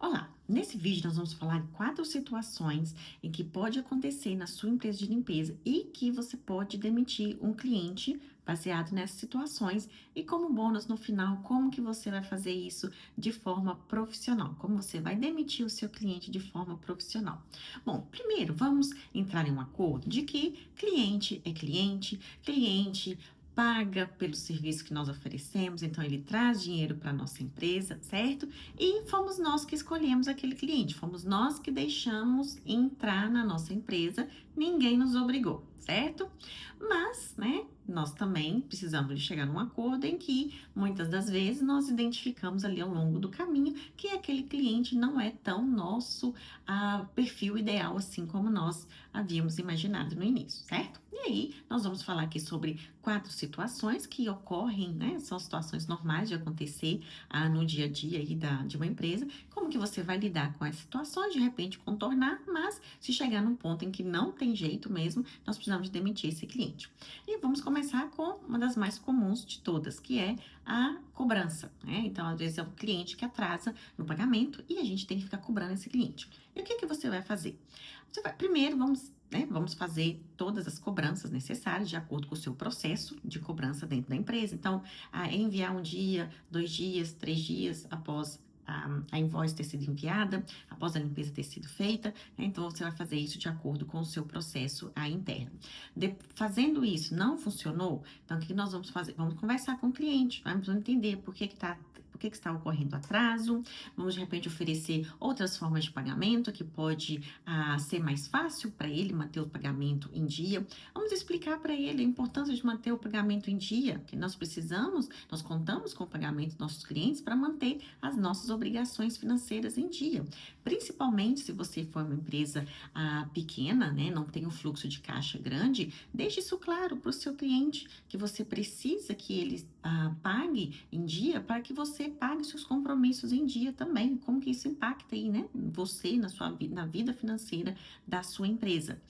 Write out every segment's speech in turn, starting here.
Olá, nesse vídeo nós vamos falar de 4 situações em que pode acontecer na sua empresa de limpeza e que você pode demitir um cliente baseado nessas situações e como bônus no final, como que você vai fazer isso de forma profissional, como você vai demitir o seu cliente de forma profissional. Bom, primeiro vamos entrar em um acordo de que cliente é cliente, cliente paga pelo serviço que nós oferecemos, então ele traz dinheiro para nossa empresa, certo? E fomos nós que escolhemos aquele cliente, fomos nós que deixamos entrar na nossa empresa, ninguém nos obrigou, certo? Mas, né, nós também precisamos de chegar num acordo em que muitas das vezes nós identificamos ali ao longo do caminho que aquele cliente não é tão nosso perfil ideal assim como nós havíamos imaginado no início, certo? E aí, nós vamos falar aqui sobre 4 situações que ocorrem, né? São situações normais de acontecer no dia a dia aí de uma empresa. Como que você vai lidar com essas situações, de repente contornar, mas se chegar num ponto em que não tem jeito mesmo, nós precisamos de demitir esse cliente. E vamos começar com uma das mais comuns de todas, que é a cobrança, né? Então, às vezes é o cliente que atrasa no pagamento e a gente tem que ficar cobrando esse cliente. E o que que você vai fazer? Primeiro, vamos fazer todas as cobranças necessárias de acordo com o seu processo de cobrança dentro da empresa. Então, enviar um dia, 2 dias, 3 dias após a invoice ter sido enviada, após a limpeza ter sido feita, né? Então você vai fazer isso de acordo com o seu processo interno. Fazendo isso, não funcionou, então o que nós vamos fazer? Vamos conversar com o cliente, vamos entender por que está ocorrendo atraso, vamos de repente oferecer outras formas de pagamento que pode ser mais fácil para ele manter o pagamento em dia. Vamos explicar para ele a importância de manter o pagamento em dia, que nós contamos com o pagamento dos nossos clientes para manter as nossas obrigações financeiras em dia. Principalmente se você for uma empresa pequena, né, não tem um fluxo de caixa grande, deixe isso claro para o seu cliente, que você precisa que ele pague em dia para que você pague seus compromissos em dia também. Como que isso impacta aí, né? Você, na vida financeira da sua empresa.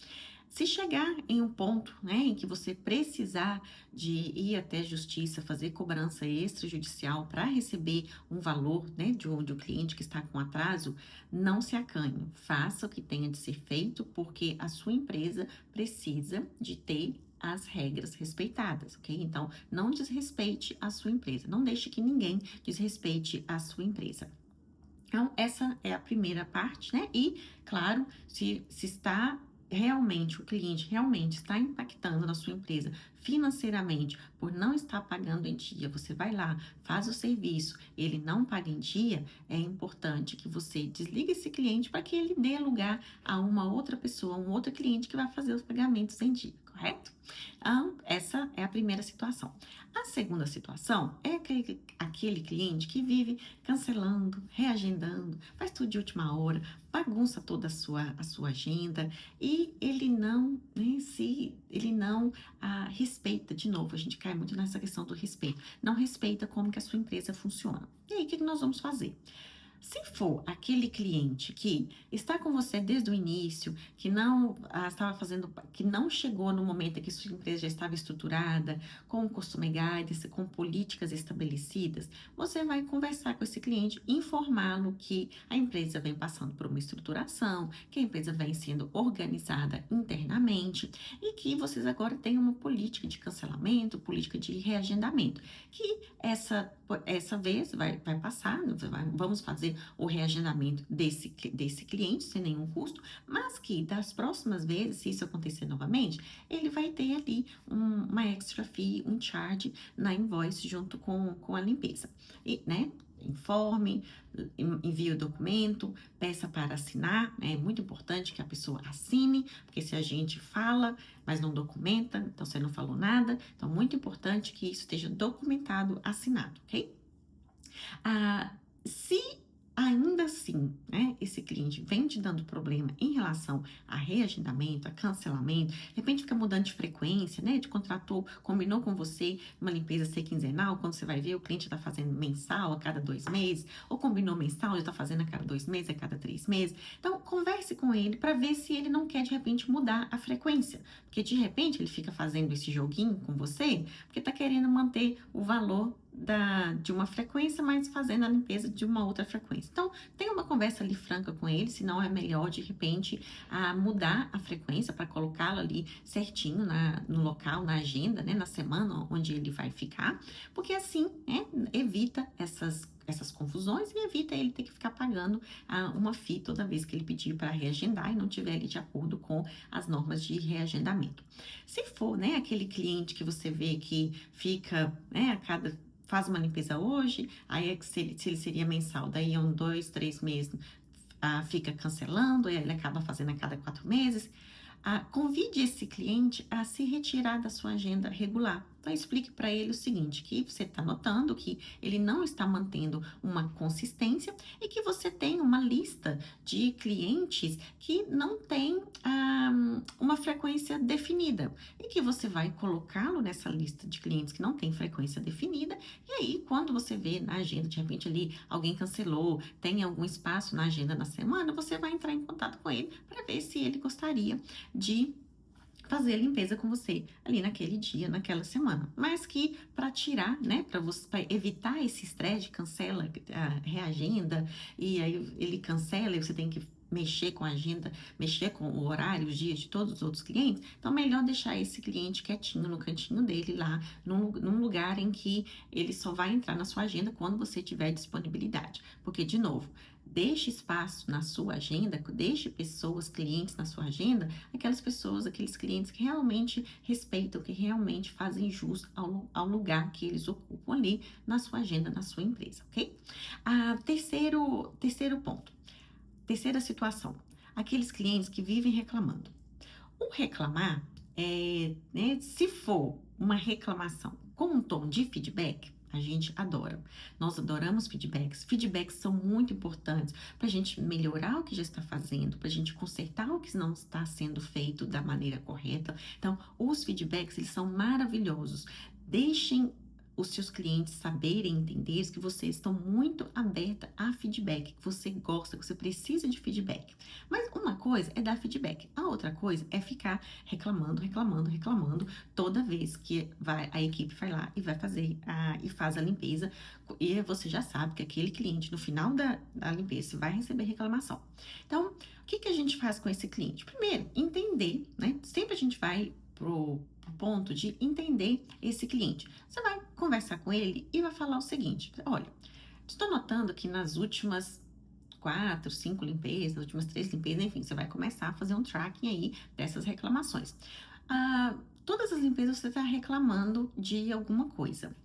Se chegar em um ponto, né, em que você precisar de ir até a justiça, fazer cobrança extrajudicial para receber um valor, né, de um cliente que está com atraso, não se acanhe. Faça o que tenha de ser feito, porque a sua empresa precisa de ter as regras respeitadas, ok? Então, não desrespeite a sua empresa. Não deixe que ninguém desrespeite a sua empresa. Então, essa é a primeira parte, né? E, claro, se o cliente realmente está impactando na sua empresa financeiramente por não estar pagando em dia, você vai lá, faz o serviço, ele não paga em dia, é importante que você desligue esse cliente para que ele dê lugar a uma outra pessoa, um outro cliente que vai fazer os pagamentos em dia, correto? Então, essa é a primeira situação. A segunda situação é aquele cliente que vive cancelando, reagendando, faz tudo de última hora, bagunça toda a sua agenda e ele não, respeita, de novo, a gente cai muito nessa questão do respeito, não respeita como que a sua empresa funciona. E aí, o que nós vamos fazer? Se for aquele cliente que está com você desde o início, que não que não chegou no momento em que sua empresa já estava estruturada, com customer guidance, com políticas estabelecidas, você vai conversar com esse cliente, informá-lo que a empresa vem passando por uma estruturação, que a empresa vem sendo organizada internamente e que vocês agora têm uma política de cancelamento, política de reagendamento, que essa vez vai passar, vamos fazer o reagendamento desse cliente sem nenhum custo, mas que das próximas vezes, se isso acontecer novamente, ele vai ter ali uma extra fee, um charge na invoice junto com a limpeza. E, né? Informe, envie o documento, peça para assinar, né? É muito importante que a pessoa assine, porque se a gente fala, mas não documenta, então você não falou nada, então muito importante que isso esteja documentado, assinado, ok? Se ainda assim, né, esse cliente vem te dando problema em relação a reagendamento, a cancelamento, de repente fica mudando de frequência, né, combinou com você uma limpeza ser quinzenal, quando você vai ver o cliente está fazendo mensal a cada 2 meses, ou combinou mensal, já está fazendo a cada 2 meses, a cada 3 meses. Então, converse com ele para ver se ele não quer de repente mudar a frequência, porque de repente ele fica fazendo esse joguinho com você, porque está querendo manter o valor de uma frequência, mas fazendo a limpeza de uma outra frequência. Então, tenha uma conversa ali franca com ele, se não é melhor, de repente, mudar a frequência para colocá-lo ali certinho no local, na agenda, né, na semana onde ele vai ficar, porque assim, evita essas confusões e evita ele ter que ficar pagando uma fee toda vez que ele pedir para reagendar e não tiver ali de acordo com as normas de reagendamento. Se for, né, aquele cliente que você vê que fica, né, faz uma limpeza hoje, aí se ele seria mensal, daí 2, 3 meses, fica cancelando, e ele acaba fazendo a cada 4 meses. Convide esse cliente a se retirar da sua agenda regular. Então, explique para ele o seguinte, que você está notando que ele não está mantendo uma consistência e que você tem uma lista de clientes que não tem uma frequência definida e que você vai colocá-lo nessa lista de clientes que não tem frequência definida e aí, quando você vê na agenda, de repente ali, alguém cancelou, tem algum espaço na agenda na semana, você vai entrar em contato com ele para ver se ele gostaria de fazer a limpeza com você ali naquele dia, naquela semana. Mas que para tirar, né, para evitar esse estresse, cancela, reagenda, e aí ele cancela e você tem que mexer com a agenda, mexer com o horário, os dias de todos os outros clientes, então melhor deixar esse cliente quietinho no cantinho dele lá, num lugar em que ele só vai entrar na sua agenda quando você tiver disponibilidade. Porque, de novo, deixe espaço na sua agenda, deixe pessoas, clientes na sua agenda, aquelas pessoas, aqueles clientes que realmente respeitam, que realmente fazem jus ao lugar que eles ocupam ali na sua agenda, na sua empresa, ok? Terceiro ponto, terceira situação, aqueles clientes que vivem reclamando. O reclamar, né, se for uma reclamação com um tom de feedback, a gente adora. Nós adoramos feedbacks. Feedbacks são muito importantes para a gente melhorar o que já está fazendo, para a gente consertar o que não está sendo feito da maneira correta. Então, os feedbacks, eles são maravilhosos. Deixem os seus clientes saberem, entender que vocês estão muito aberta a feedback, que você gosta, que você precisa de feedback. Mas uma coisa é dar feedback, a outra coisa é ficar reclamando toda vez que a equipe vai lá e vai fazer e faz a limpeza, e você já sabe que aquele cliente no final da limpeza vai receber reclamação. Então, o que a gente faz com esse cliente? Primeiro, entender, né? Sempre a gente vai pro ponto de entender esse cliente. Você vai conversar com ele e vai falar o seguinte: olha, estou notando que nas últimas 4, 5 limpezas, nas últimas 3 limpezas, enfim, você vai começar a fazer um tracking aí dessas reclamações. Todas as limpezas você está reclamando de alguma coisa.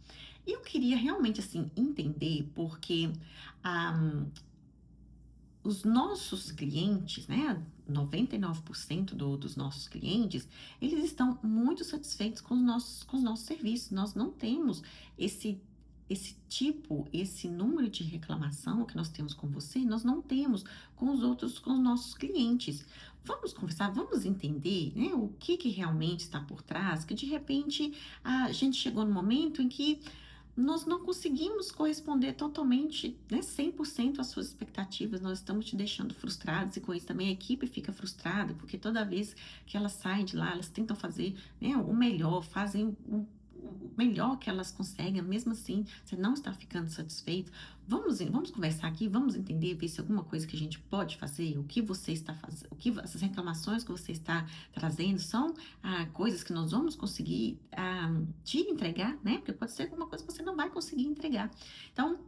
E eu queria realmente, assim, entender porque os nossos clientes, né, 99% dos nossos clientes, eles estão muito satisfeitos com os nossos serviços. Nós não temos esse número de reclamação que nós temos com você, nós não temos com os nossos clientes. Vamos conversar, vamos entender, né, o que realmente está por trás, que de repente a gente chegou no momento em que nós não conseguimos corresponder totalmente, né, 100% às suas expectativas, nós estamos te deixando frustrados e com isso também a equipe fica frustrada, porque toda vez que elas saem de lá, elas tentam fazer, né, o melhor, fazem o melhor que elas conseguem, mesmo assim, você não está ficando satisfeito. Vamos conversar aqui, vamos entender, ver se alguma coisa que a gente pode fazer, o que você está fazendo, essas reclamações que você está trazendo são coisas que nós vamos conseguir te entregar, né? Porque pode ser alguma coisa que você não vai conseguir entregar. Então,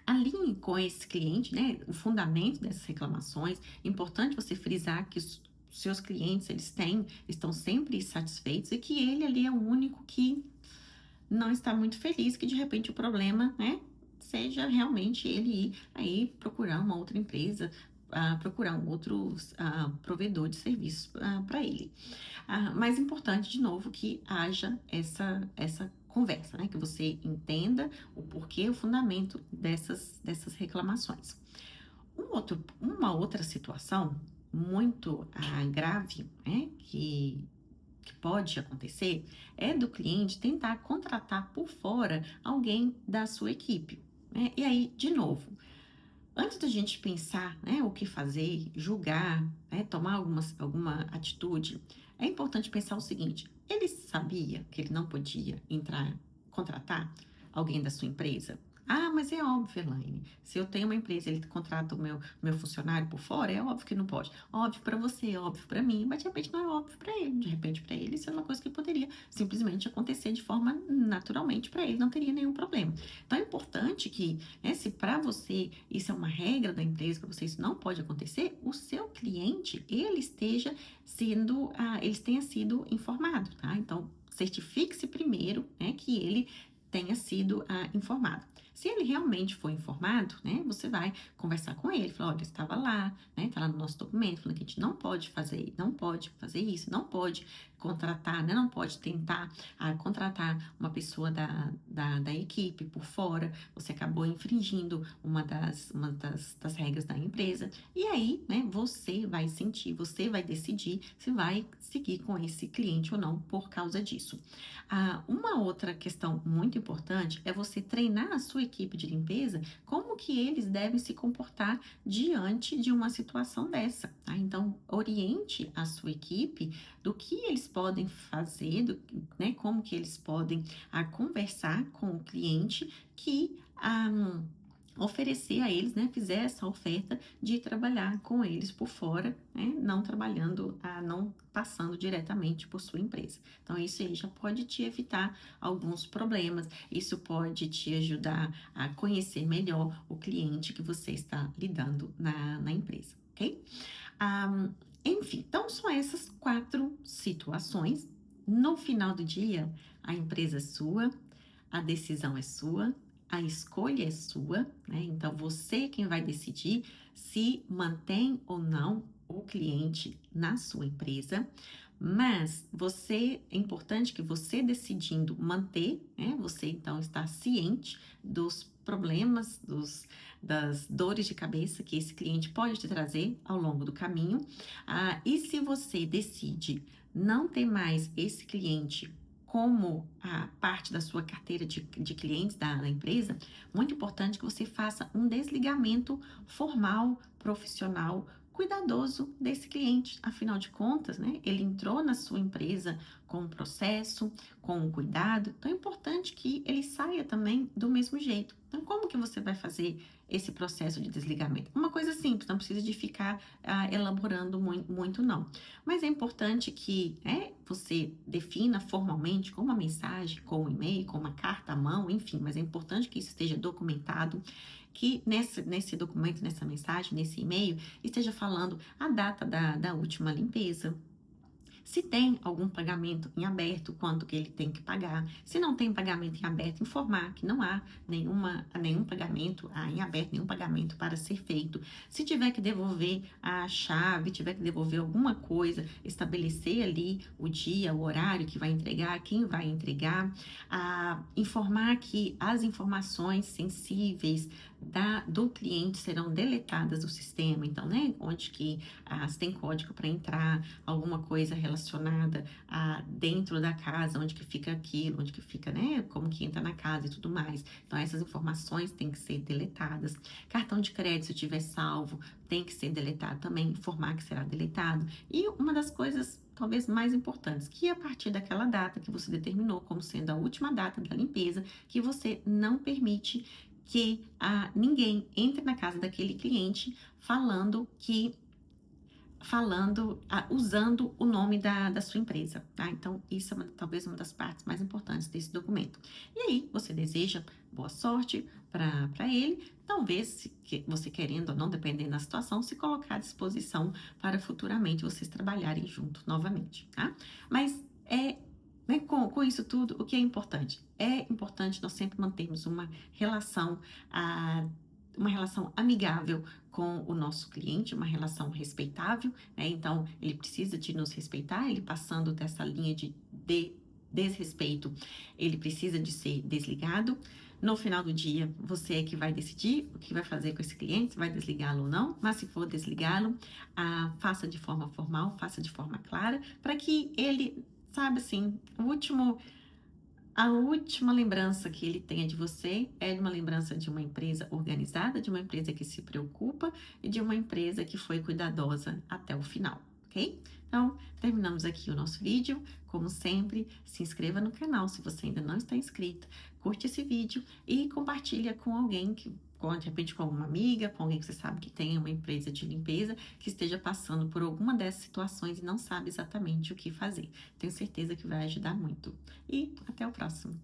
alinhe com esse cliente, né? O fundamento dessas reclamações. É importante você frisar que os seus clientes, estão sempre satisfeitos e que ele ali é o único que não está muito feliz, que de repente o problema, né, seja realmente ele ir aí procurar uma outra empresa, procurar um outro provedor de serviços para ele. Mais importante, de novo, que haja essa conversa, né, que você entenda o porquê, o fundamento dessas reclamações. Uma outra situação muito grave, né, que pode acontecer é do cliente tentar contratar por fora alguém da sua equipe, né? E aí, de novo, antes da gente pensar, né, o que fazer, julgar, né, tomar alguma atitude, é importante pensar o seguinte: ele sabia que ele não podia contratar? alguém da sua empresa? Ah, mas é óbvio, Elaine. Se eu tenho uma empresa, ele contrata o meu funcionário por fora, é óbvio que não pode. Óbvio para você, óbvio para mim, mas de repente não é óbvio para ele. De repente para ele isso é uma coisa que poderia simplesmente acontecer de forma naturalmente para ele, não teria nenhum problema. Então é importante que, né, se para você isso é uma regra da empresa, para você isso não pode acontecer, o seu cliente, ele esteja sendo, ele tenha sido informado, tá? Então certifique-se primeiro, né, que ele tenha sido informado. Se ele realmente foi informado, né, você vai conversar com ele, falar, olha, estava lá, né, tá lá no nosso documento, falando que a gente não pode fazer isso, não pode contratar, né, não pode tentar contratar uma pessoa da equipe por fora, você acabou infringindo uma das regras da empresa, e aí, né, você vai sentir, você vai decidir se vai seguir com esse cliente ou não por causa disso. Uma outra questão muito importante é você treinar a sua equipe de limpeza como que eles devem se comportar diante de uma situação dessa, tá? Então, oriente a sua equipe do que eles podem fazer, né, como que eles podem conversar com o cliente que oferecer a eles, né, fizer essa oferta de trabalhar com eles por fora, né, não trabalhando, não passando diretamente por sua empresa. Então, isso aí já pode te evitar alguns problemas, isso pode te ajudar a conhecer melhor o cliente que você está lidando na empresa, ok? Enfim, então são essas 4 situações. No final do dia, a empresa é sua, a decisão é sua, a escolha é sua, né? Então você é quem vai decidir se mantém ou não o cliente na sua empresa, mas é importante que você decidindo manter, né? Você então está ciente dos problemas, das dores de cabeça que esse cliente pode te trazer ao longo do caminho. E se você decide não ter mais esse cliente como a parte da sua carteira de clientes da empresa, muito importante que você faça um desligamento formal, profissional, cuidadoso desse cliente. Afinal de contas, né, ele entrou na sua empresa com um processo, com um cuidado, então é importante que ele saia também do mesmo jeito. Então, como que você vai fazer esse processo de desligamento? Uma coisa simples, não precisa de ficar elaborando muito, não. Mas é importante que você defina formalmente com uma mensagem, com um e-mail, com uma carta à mão, enfim, mas é importante que isso esteja documentado, que nesse documento, nessa mensagem, nesse e-mail, esteja falando a data da última limpeza. Se tem algum pagamento em aberto, quanto que ele tem que pagar. Se não tem pagamento em aberto, informar que não há nenhum pagamento em aberto, nenhum pagamento para ser feito. Se tiver que devolver a chave, tiver que devolver alguma coisa, estabelecer ali o dia, o horário que vai entregar, quem vai entregar, informar que as informações sensíveis do cliente serão deletadas do sistema. Então, né, onde que se tem código para entrar, alguma coisa relacionada dentro da casa, onde que fica aquilo, onde que fica, né, como que entra na casa e tudo mais. Então, essas informações têm que ser deletadas. Cartão de crédito, se tiver salvo, tem que ser deletado também, informar que será deletado. E uma das coisas talvez mais importantes, que a partir daquela data que você determinou como sendo a última data da limpeza, que você não permite que ninguém entre na casa daquele cliente usando o nome da sua empresa, tá? Então, isso é talvez uma das partes mais importantes desse documento. E aí, você deseja boa sorte para ele, talvez, você querendo ou não, dependendo da situação, se colocar à disposição para futuramente vocês trabalharem junto novamente, tá? Mas, né, com isso tudo, o que é importante? É importante nós sempre mantermos uma relação amigável com o nosso cliente, uma relação respeitável, né? Então, ele precisa de nos respeitar, ele passando dessa linha de desrespeito, ele precisa de ser desligado. No final do dia, você é que vai decidir o que vai fazer com esse cliente, se vai desligá-lo ou não, mas se for desligá-lo, faça de forma formal, faça de forma clara, para que ele, sabe assim, a última lembrança que ele tenha de você é uma lembrança de uma empresa organizada, de uma empresa que se preocupa e de uma empresa que foi cuidadosa até o final, ok? ok? Então, terminamos aqui o nosso vídeo. Como sempre, se inscreva no canal se você ainda não está inscrito, curte esse vídeo e compartilha com alguém de repente com alguma amiga, com alguém que você sabe que tem uma empresa de limpeza, que esteja passando por alguma dessas situações e não sabe exatamente o que fazer. Tenho certeza que vai ajudar muito. E até o próximo.